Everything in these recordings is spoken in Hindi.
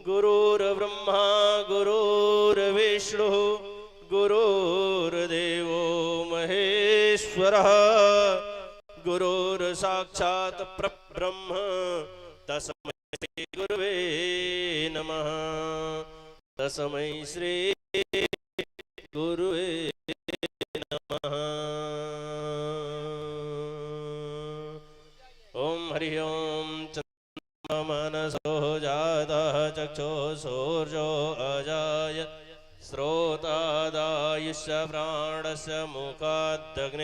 गुरुर्ब्रह्मा गुरुर्विष्णु गुरुर्देवो महेश्वरः गुरुर्साक्षात् परब्रह्म तस्मै श्री गुरुवे नमः। तस्मै श्री गुरुवे नमः। ओम हरि ओम। मनसो जातः चक्षुषूर्जो अजायत श्रोतादायुष्य प्राणस्य मुखादग्निरजायत।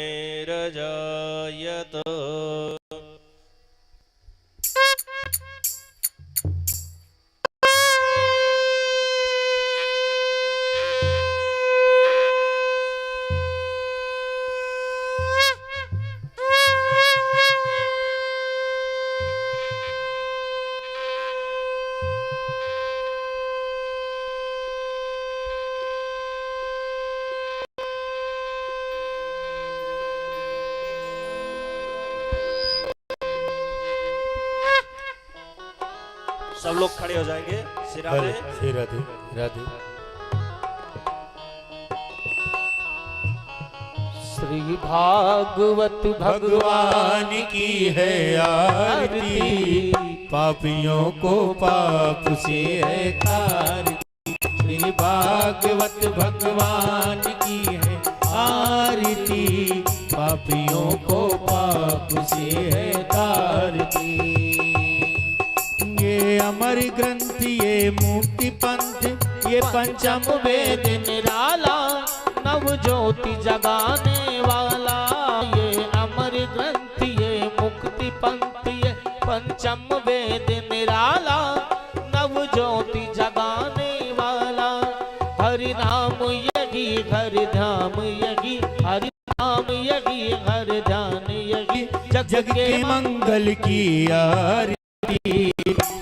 सब लोग खड़े हो जाएंगे। श्री राधे श्री राधे राधे। श्री भागवत भगवान की है आरती, पापियों को पाप से है तारती। श्री भागवत भगवान की है आरती, पापियों को पाप से है तारती। ये अमर ग्रंथ, ये मुक्ति पंथ, ये पंचम वेद निराला, नव ज्योति जगाने वाला। ये अमर ग्रंथ, ये मुक्ति पंथ, ये पंचम वेद निराला, नव ज्योति जगाने वाला। हरि नाम यही हरि धाम यही, हरि नाम यही हरि ध्यान यही, जग के मंगल की आरती,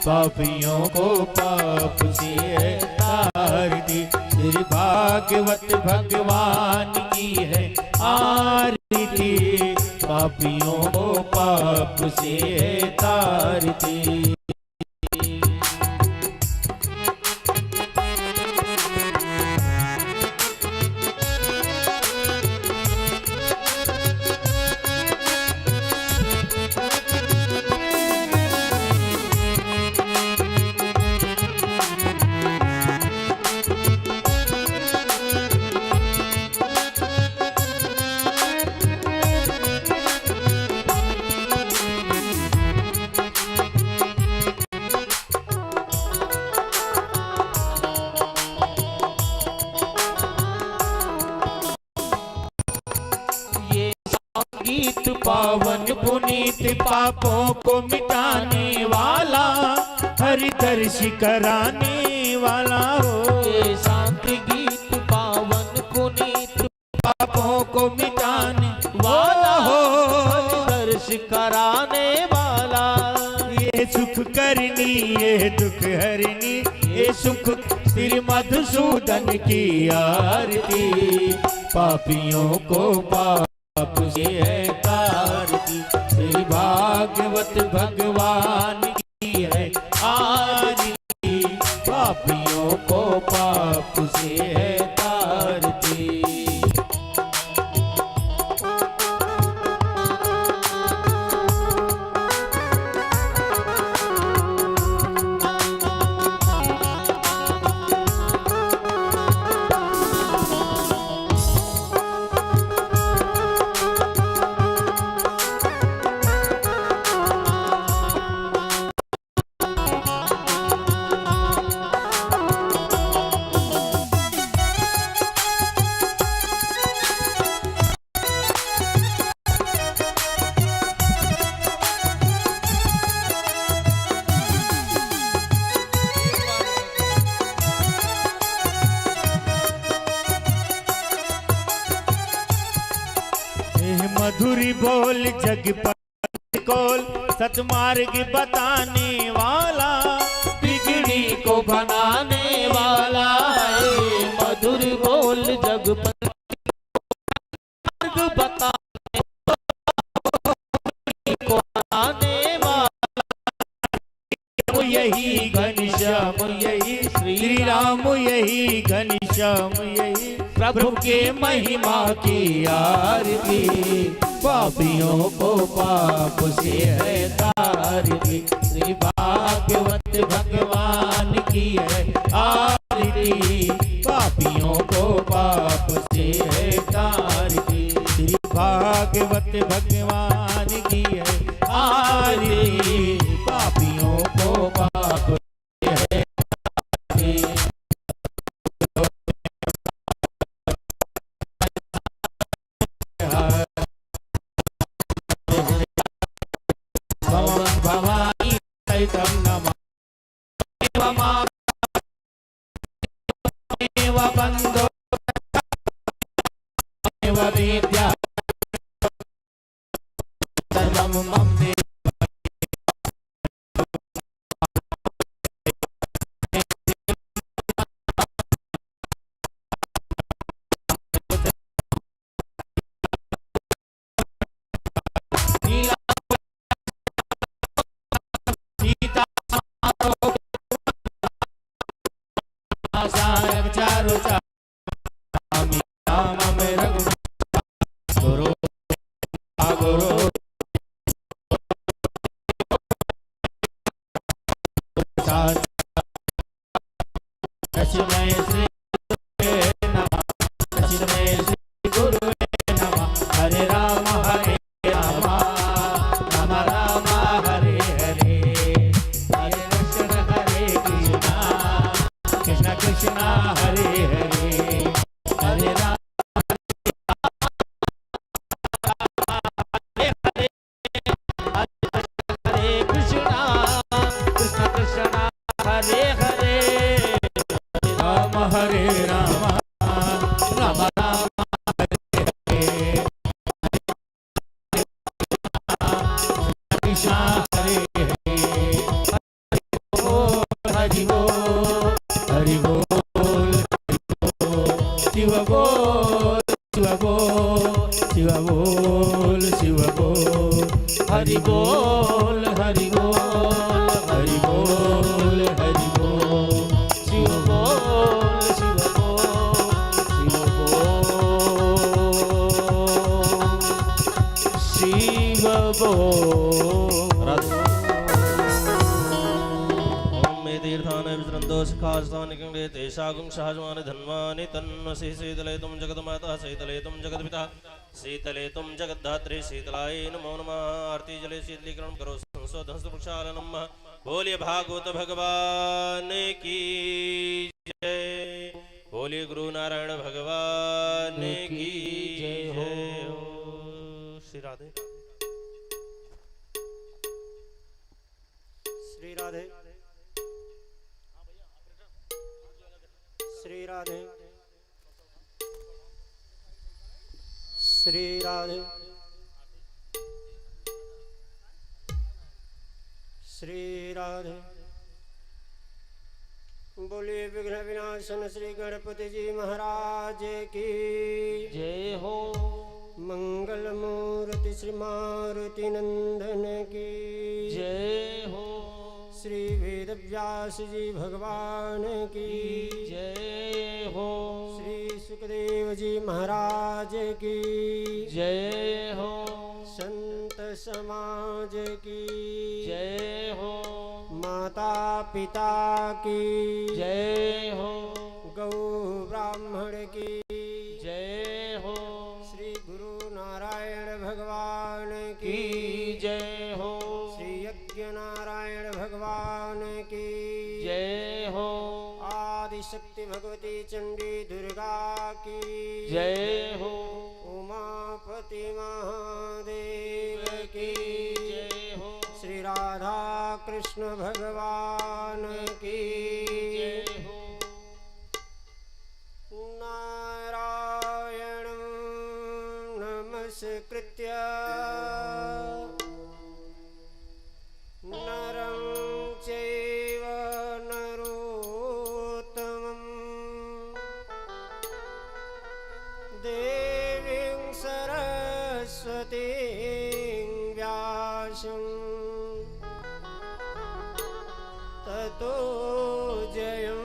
पापियों को पाप से है तारती। श्री भागवत भगवान की है आरती, पापियों को पाप से है तारती। गीत पावन पुनीत, पापों को मिटाने वाला, हरि दर्श कराने वाला हो। ये शांत गीत पावन पुनीत, पापों को मिटाने वाला हो, हरि दर्श कराने वाला। ये सुख करनी ये दुख हरनी, ये सुख श्री मधुसूदन की आरती, पापियों को पाप से है तारती। श्री भागवत भगवान की है आरती, पापियों को पाप से है तारती। मधुरी बोल जग पर कोल, सतमार्ग बताने वाला, बिगड़ी को बनाने वाला। मधुर बोल जग पर बताने को बनाने वाला। यही घनश्याम यही यही, श्री राम यही, घनश्याम यही, प्रभु के महिमा की आरती, पापियों को पाप से है तारती, श्री भागवत भगवान की है आरती, पापियों को पाप से है तारती, श्री भागवत भगवान की है आरती, पापियों को पाप से है तारती। भवानी चैतम नमः बंधो विद्या सर्वं मम देव चारो राम में रघु गुरु गुरु लक्ष्मण श्री नमः, लक्ष्मण श्री गुरु नमः, हरे राम राम राम हरे हरे, हरे कृष्ण कृष्ण कृष्ण हरे हरे, हरे राम हरे कृष्ण कृष्ण कृष्ण हरे हरे, राम हरे राम राम राम हरे हरे, कृष्ण हरे हरे, हरि बोल हरि बोल शिव बोल शिव बोल शिव बोल शिव बोल, हरि बोल हरि बोल हरि बोल हरि बोल, शिव बोल शिव बोल शिव बोल। ओम मे तीर्थानि विसरन्तो शिखास्तानि गङ्गे तेषागुं सहजमानि धन्वानि तन्वसि शीतले तुम जगन्माता शीतले तुम जगद्पिता शीतले तुम जगद्धात्री शीतलाय नमो नमः। आरती जले शीतलीकरण करो संशोधन प्रक्षालनम। बोलिए भागवत भगवान की जय, बोलिए गुरु नारायण भगवान की जय हो। श्री राधे श्री राधे श्री राधे श्री राधे श्री राधे। बोलिए विघ्न विनाशन श्री गणपति जी महाराज की जय हो। मंगल मूर्ति श्री मारुति नंदन की जय हो। श्री वेद व्यास जी भगवान की जय हो। श्री सुखदेव जी महाराज की जय हो। संत समाज की जय हो। माता पिता की जय हो। गौ ब्राह्मण की जय हो। श्री गुरु नारायण भगवान की जय हो। श्री यज्ञ नारायण भगवान की जय हो। आदि शक्ति भगवती चंडी दुर्गा की जय हो। उमापति महादेव की जय हो। श्री राधा कृष्ण भगवान की जय हो। नारायण नमस्कृत्य नरं चैव नरोत्तमं देवीं सरस्वतीं व्यासं ततो जयं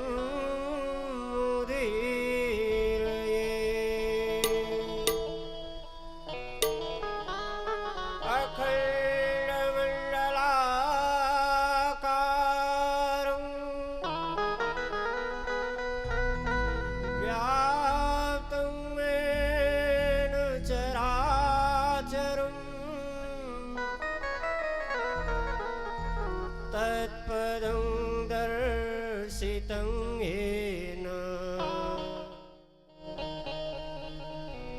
दर्शितं येन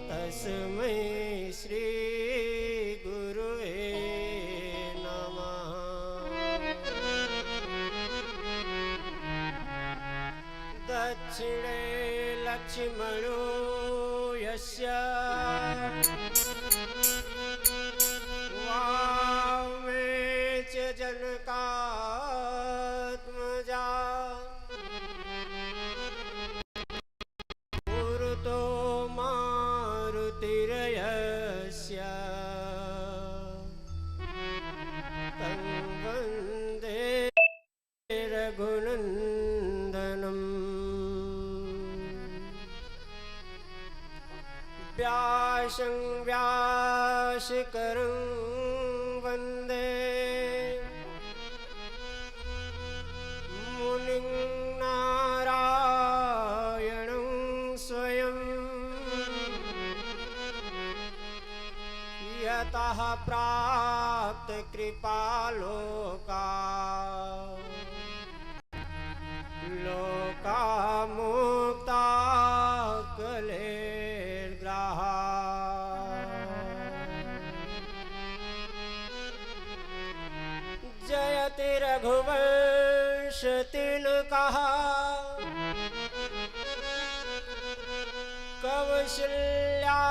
तस्मै श्रीगुरुवे नमः। दक्षिणे लक्ष्मणो यस्य वामे च जनकात्मजा पुरतो मारुतिर्यस्य तं वन्दे रघुनन्दनम्। व्यासं व्यासकरं वन्दे मुनिं नारायणं स्वयं यतः प्राप्तकृपालोका लोकामुक्ता कलेर्ग्राहा। जयति रघुवंश तिलकः कौसल्या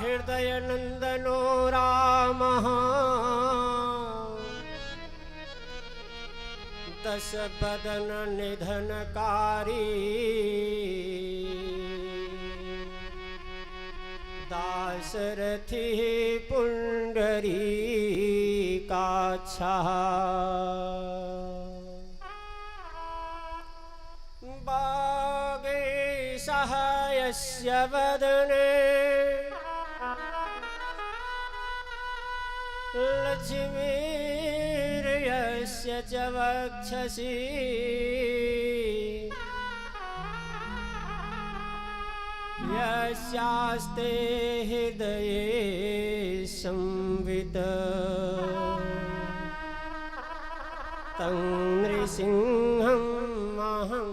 हृदयनन्दनो रामः। दशवदन निधनकारी दाशरथि पुण्डरीकाक्षः। वागीशः यस्य वदने लक्ष्मीर्यस्य च वक्षसि यस्यास्ते हृदये संवित् तं नृसिंहम् अहं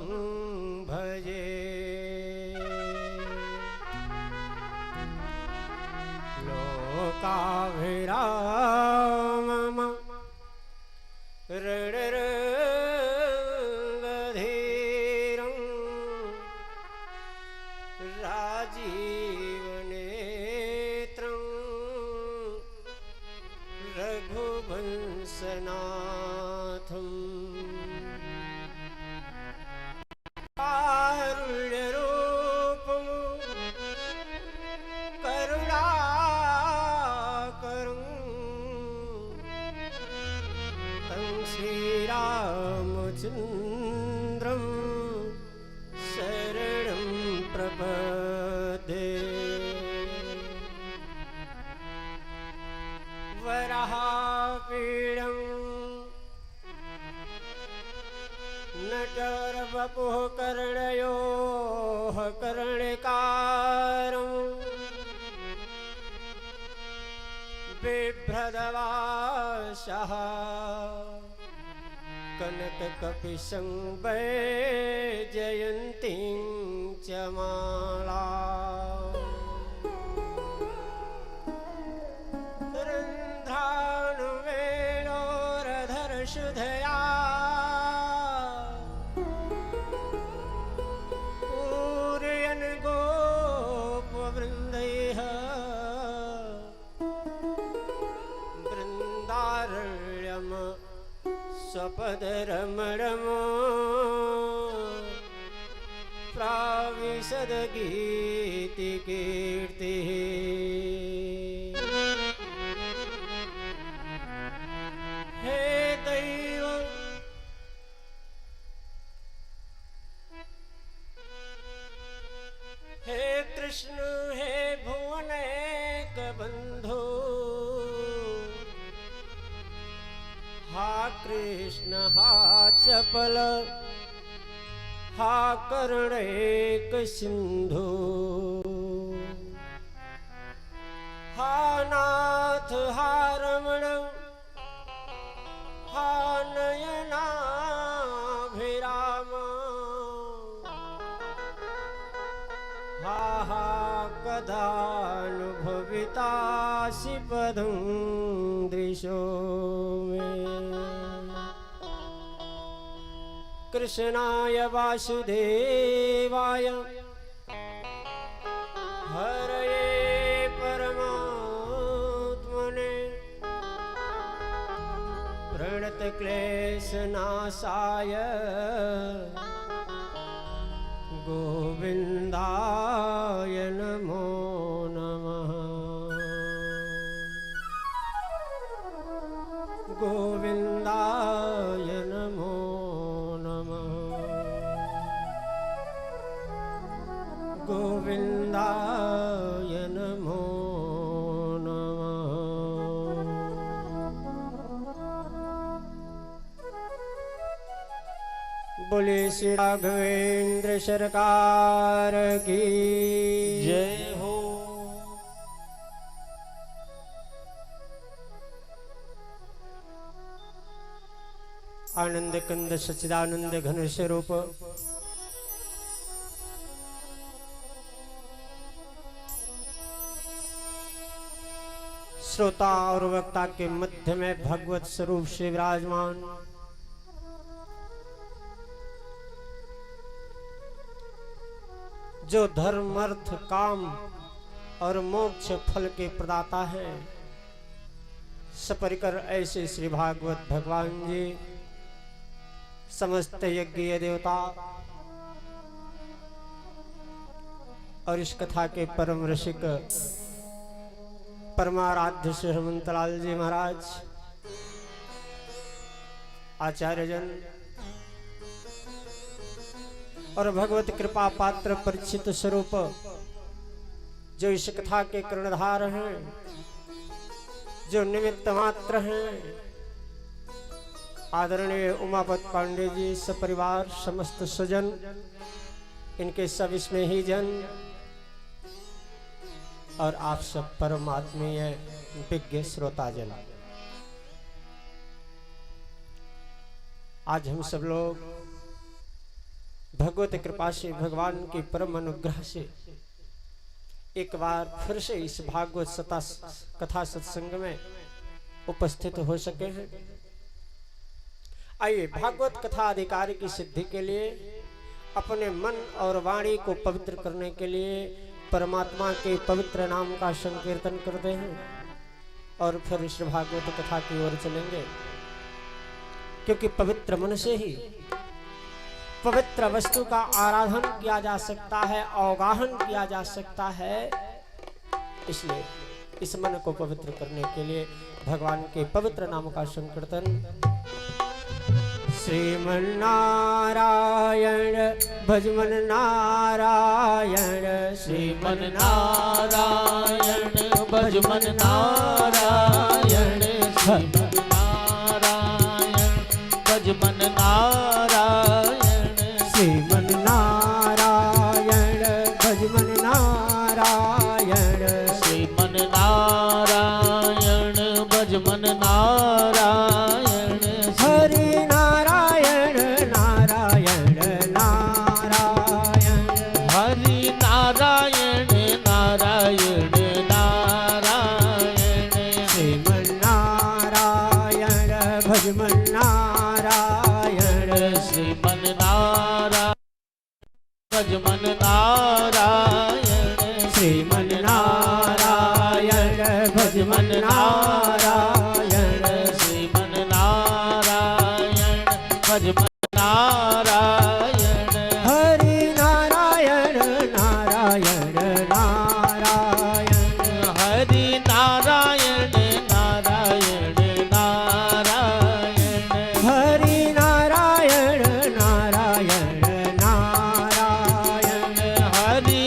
भजे। लोकाभिरामम् रणरङ्गधीरं राजीवनेत्रं रघुवंशनाथम्। कारुण्यरूपं करुणाकरं तं श्रीरामचन्द्रं शरणं प्रपद्ये। वराहपीडं नटवरवपुः कर्णयोः कर्णिकारं बिभ्रदवासः कनककपिशं वैजयन्तीं च माला। रन्ध्रानुवेणोरधरशुधया पूरयन् गोपवृन्दैः वृन्दारण्यम् स्वपदरमणम् प्राविशद्गीतिकीर्तिः। हे दैव हे कृष्ण हे भुवनैक बन्धु हा कृष्ण हा चपल हा करुणैक सिंधु हा नाथ हा रमण हा नयनाभिराम पदानुभवितासि पदं दृशो मे कृष्णाय वासुदेवाय हरये परमात्मने प्रणतक्लेशनाशाय गोविन्दाय नमो नमः गोविन्दाय नमो नमः गोविन्दाय नमो नमः। बोले श्री राघवेंद्र सरकार की जय हो। आनंद कंद सच्चिदानंद घन स्वरूप श्रोता और वक्ता के मध्य में भगवत स्वरूप से विराजमान जो धर्म अर्थ काम और मोक्ष फल के प्रदाता हैं, सपरिकर ऐसे श्री भागवत भगवान जी समस्त यज्ञ देवता और इस कथा के परम रसिक परमाराध्य श्री हनुमंतलाल जी महाराज, आचार्यजन और भगवत कृपा पात्र परिचित स्वरूप जो इस कथा के कर्णधार हैं, जो निमित्त मात्र हैं, आदरणीय उमापत पांडे जी सपरिवार समस्त स्वजन, इनके सब इसमें ही जन और आप सब परमात्मीय विज्ञ श्रोता जन, आज हम सब लोग भगवत कृपा से भगवान के परम अनुग्रह से एक बार फिर से इस भागवत कथा सत्संग में उपस्थित हो सके हैं। आइए भागवत कथा अधिकारी की सिद्धि के लिए अपने मन और वाणी को पवित्र करने के लिए परमात्मा के पवित्र नाम का संकीर्तन करते हैं और फिर इस भागवत कथा की ओर चलेंगे, क्योंकि पवित्र मन से ही पवित्र वस्तु का आराधन किया जा सकता है, अवगाहन किया जा सकता है। इसलिए इस मन को पवित्र करने के लिए भगवान के पवित्र नाम का संकीर्तन। श्रीमन्नारायण भजमन नारायण, श्रीमन्नारायण भजमन नारायण, श्रीमन्नारायण भजमन नारायण, श्रीमन्नारायण भजमन नारायण, श्रीमन्नारायण भजमन नारायण, हरि नारायण नारायण नारायण, हरि नारायण नारायण नारायण, श्रीमन्नारायण भजमन नारायण, श्रीमन्नारायण भजमन नारायण, श्रीमन्नारायण भजमन नारायण, श्रीमन्नारायण भजमन नारायण, हरि नारायण नारायण नारायण, हरि नारायण नारायण नारायण, हरि नारायण नारायण नारायण, हरि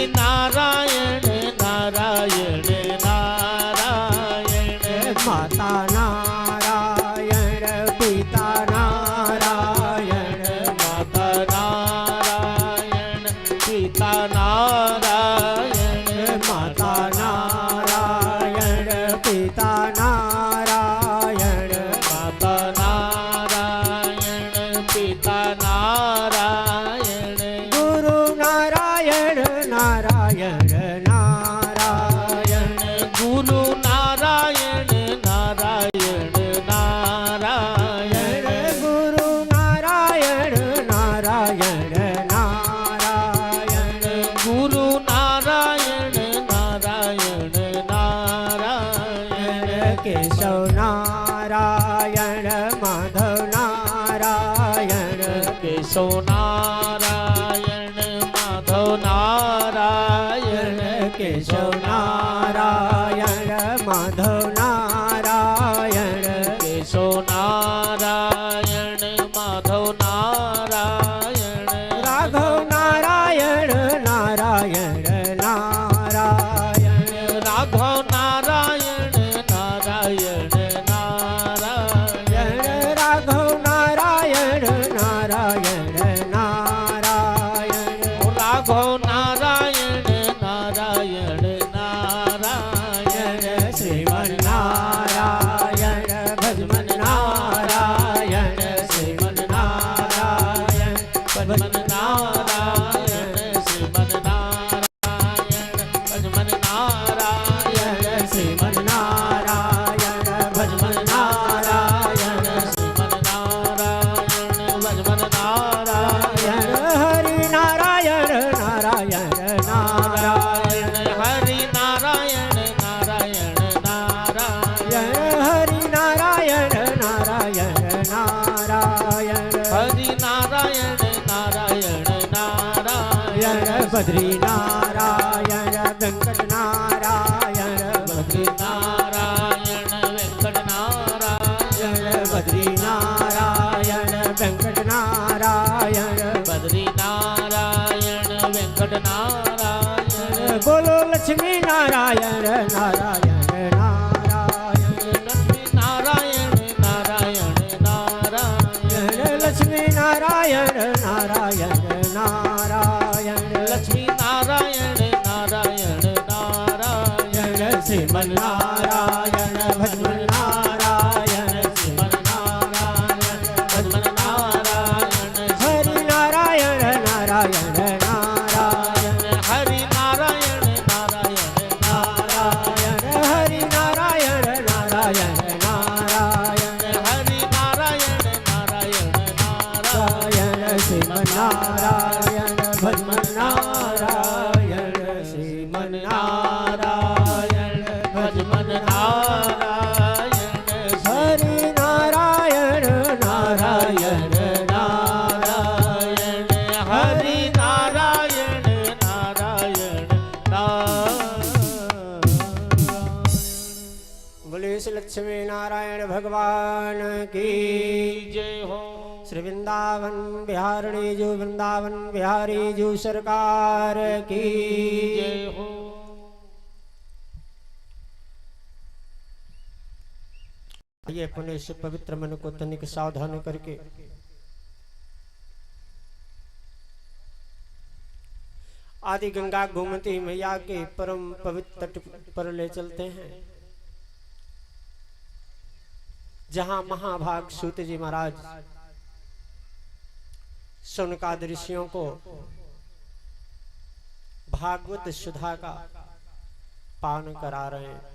केशव नारायण माधव नारायण केशव नारायण माधव नारायण केशव नारायण माधव नारायण राघव नारायण नारायण नारायण राघव नारायण नारायण नारायण राघव नारायण नारायण नारायण राघव नारायण नारायण नारायण श्रीमन नारायण भजमन नारायण श्रीमन नारायण भजमन नारायण श्रीमन नारायण भजमन नारायण श्रीमन नारायण भजमन नारायण श्रीमन नारायण भजमन नारायण हरि नारायण नारायण नारायण हरि नारायण नारायण नारायण हरि नारायण नारायण नारायण हरि नारायण नारायण नारायण बद्री नारायण वेंकट नारायण बद्री नारायण वेंकट नारायण बद्री नारायण वेंकट नारायण बद्री नारायण वेंकट नारायण बोलो लक्ष्मी नारायण नारायण नारायण लक्ष्मी नारायण नारायण नारायण लक्ष्मी नारायण नारायण नारायण लक्ष्मी नारायण नारायण नारायण श्रीमन नारायण भजमन नारायण श्रीमन नारायण भजमन नारायण हरि नारायण नारायण नारायण हरि नारायण नारायण नारायण हरि नारायण नारायण नारायण हरि नारायण नारायण नारायण श्रीमन नारायण भजमन नारायण श्रीमन नारायण भजमन नारायण हरि नारायण नारायण नारायण हरि नारायण नारायण नारायण बोले श्री लक्ष्मी नारायण भगवान की जय हो श्री वृंदावन बिहारी जो वृंदावन बिहारी जो सरकार की जय हो ये अपने से पवित्र मन को तनिक सावधान करके आदि गंगा गोमती मैया के परम पवित्र तट पर ले चलते हैं, जहां महाभाग सूत जी महाराज शौनकादि ऋषियों को भागवत सुधा का पान करा रहे हैं।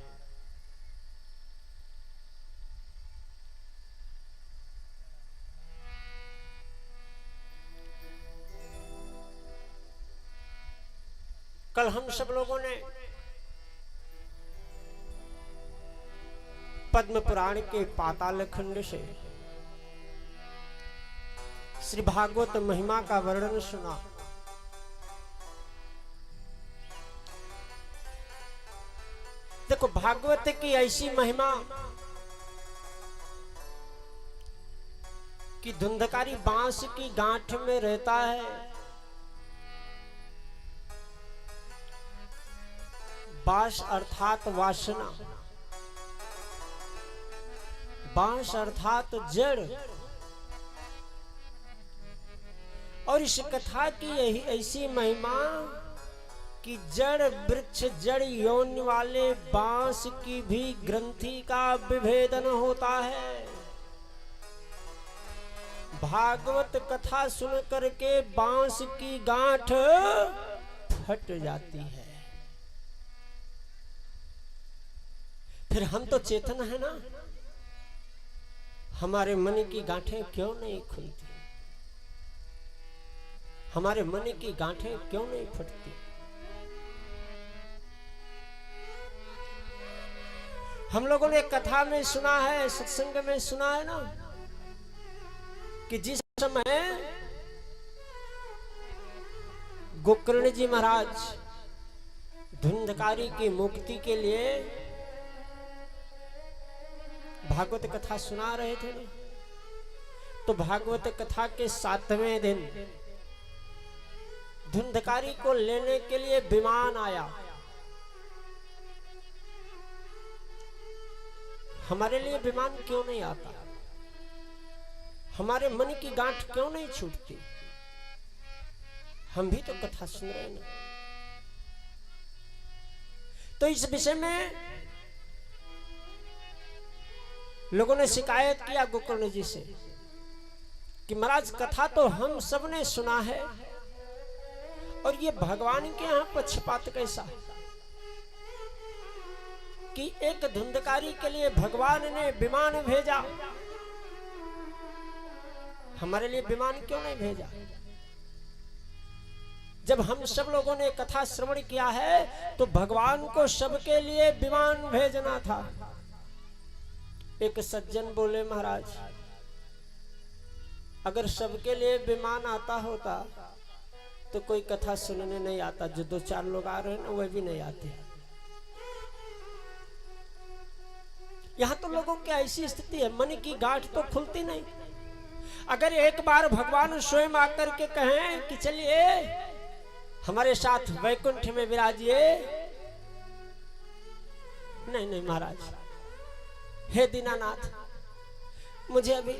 कल हम सब लोगों ने पद्म पुराण के पाताल खंड से श्री भागवत महिमा का वर्णन सुना। देखो भागवत की ऐसी महिमा कि धुंधकारी बांस की गांठ में रहता है, बांस अर्थात वासना, बांस अर्थात जड़। और इस कथा की यही ऐसी महिमा कि जड़ वृक्ष जड़ यौन वाले बांस की भी ग्रंथि का विभेदन होता है। भागवत कथा सुन करके बांस की गांठ फट जाती है। फिर हम तो चेतन है ना, हमारे मन की गांठें क्यों नहीं खुलती, हमारे मन की गांठें क्यों नहीं फटती। हम लोगों ने कथा में सुना है, सत्संग में सुना है ना, कि जिस समय गोकर्ण जी महाराज धुंधकारी की मुक्ति के लिए भागवत कथा सुना रहे थे ना। तो भागवत कथा के 7वें दिन धुंधकारी को लेने के लिए विमान आया। हमारे लिए विमान क्यों नहीं आता? हमारे मन की गांठ क्यों नहीं छूटती? हम भी तो कथा सुन रहे हैं। तो इस विषय में लोगों ने शिकायत किया गोकर्ण जी से कि महाराज कथा तो हम सब ने सुना है और ये भगवान के यहां पक्षपात कैसा है कि एक धुंधकारी के लिए भगवान ने विमान भेजा, हमारे लिए विमान क्यों नहीं भेजा? जब हम सब लोगों ने कथा श्रवण किया है तो भगवान को सबके लिए विमान भेजना था। एक सज्जन बोले महाराज अगर सबके लिए विमान आता होता तो कोई कथा सुनने नहीं आता। जो 2-4 लोग आ रहे हैं ना वह भी नहीं आते। यहां तो लोगों की ऐसी स्थिति है, मन की गांठ तो खुलती नहीं। अगर एक बार भगवान स्वयं आकर के कहें कि चलिए हमारे साथ वैकुंठ में विराजिए, नहीं नहीं महाराज, हे दीनानाथ मुझे अभी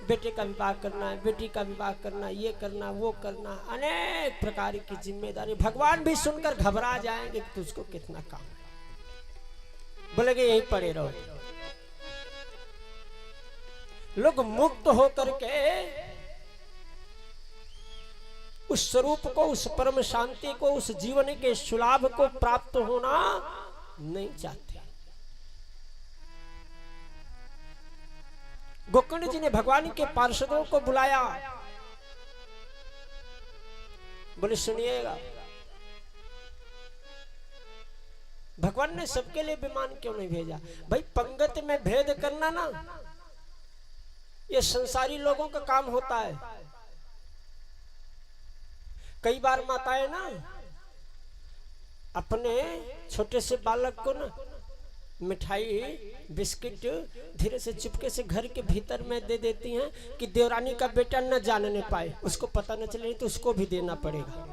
बेटे का विवाह करना है, बेटी का विवाह करना, ये करना वो करना, अनेक प्रकार की जिम्मेदारी। भगवान भी सुनकर घबरा जाएंगे कि तुझको कितना काम, बोलेंगे यही पड़े रहो। लोग मुक्त होकर के उस स्वरूप को, उस परम शांति को, उस जीवन के सुलाभ को प्राप्त होना नहीं चाहते। गोकर्ण जी ने भगवान के पार्षदों को बुलाया, बोले सुनिएगा भगवान ने सबके लिए विमान क्यों नहीं भेजा? भाई पंगत में भेद करना ना ये संसारी लोगों का काम होता है। कई बार माताएं ना अपने छोटे से बालक को ना मिठाई बिस्किट धीरे से चुपके से घर के भीतर में दे देती हैं कि देवरानी का बेटा न जानने पाए, उसको पता न चले, नहीं तो उसको भी देना पड़ेगा।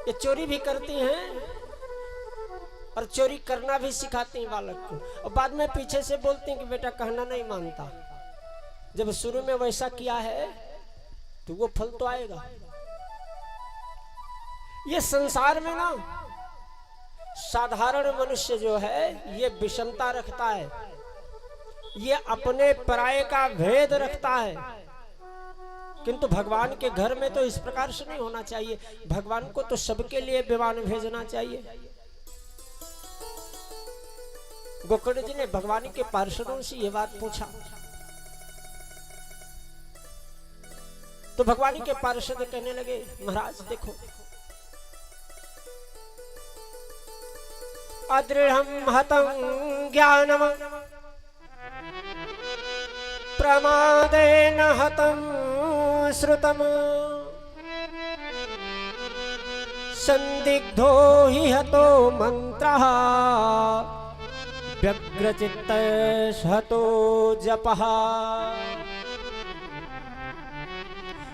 ये चोरी भी करती हैं और चोरी करना भी सिखाती हैं बालक को, और बाद में पीछे से बोलती हैं कि बेटा कहना नहीं मानता। जब शुरू में वैसा किया है तो वो फल तो आएगा। ये संसार में ना साधारण मनुष्य जो है ये विषमता रखता है, ये अपने पराये का भेद रखता है, किंतु भगवान के घर में तो इस प्रकार से नहीं होना चाहिए। भगवान को तो सबके लिए विमान भेजना चाहिए। गोकर्ण जी ने भगवान के पार्षदों से ये बात पूछा तो भगवान के पार्षद कहने लगे महाराज देखो अदृढ़ं हतं ज्ञानम प्रमादेन हतं श्रुतम संदिग्धो हि हतो मंत्रः व्यग्रचित्तः हतो जपः।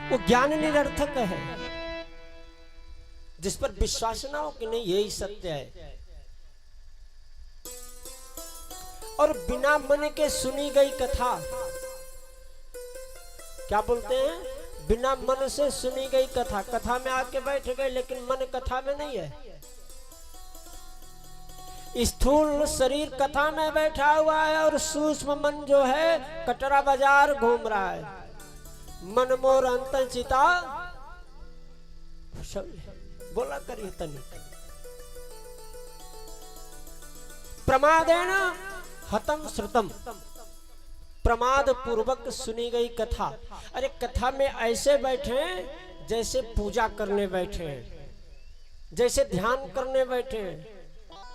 वो ज्ञान निरर्थक है जिस पर विश्वास ना हो कि नहीं यही सत्य है, और बिना मन के सुनी गई कथा, क्या बोलते हैं, बिना मन से सुनी गई कथा, कथा में आके बैठ गए लेकिन मन कथा में नहीं है। स्थूल शरीर कथा में बैठा हुआ है और सूक्ष्म मन जो है कटरा बाजार घूम रहा है। मन मोर अंतर चिता बोला करिए तनी प्रमादेन हतम श्रुतम, प्रमाद पूर्वक सुनी गई कथा। अरे कथा में ऐसे बैठे जैसे पूजा करने बैठे, जैसे ध्यान करने बैठे,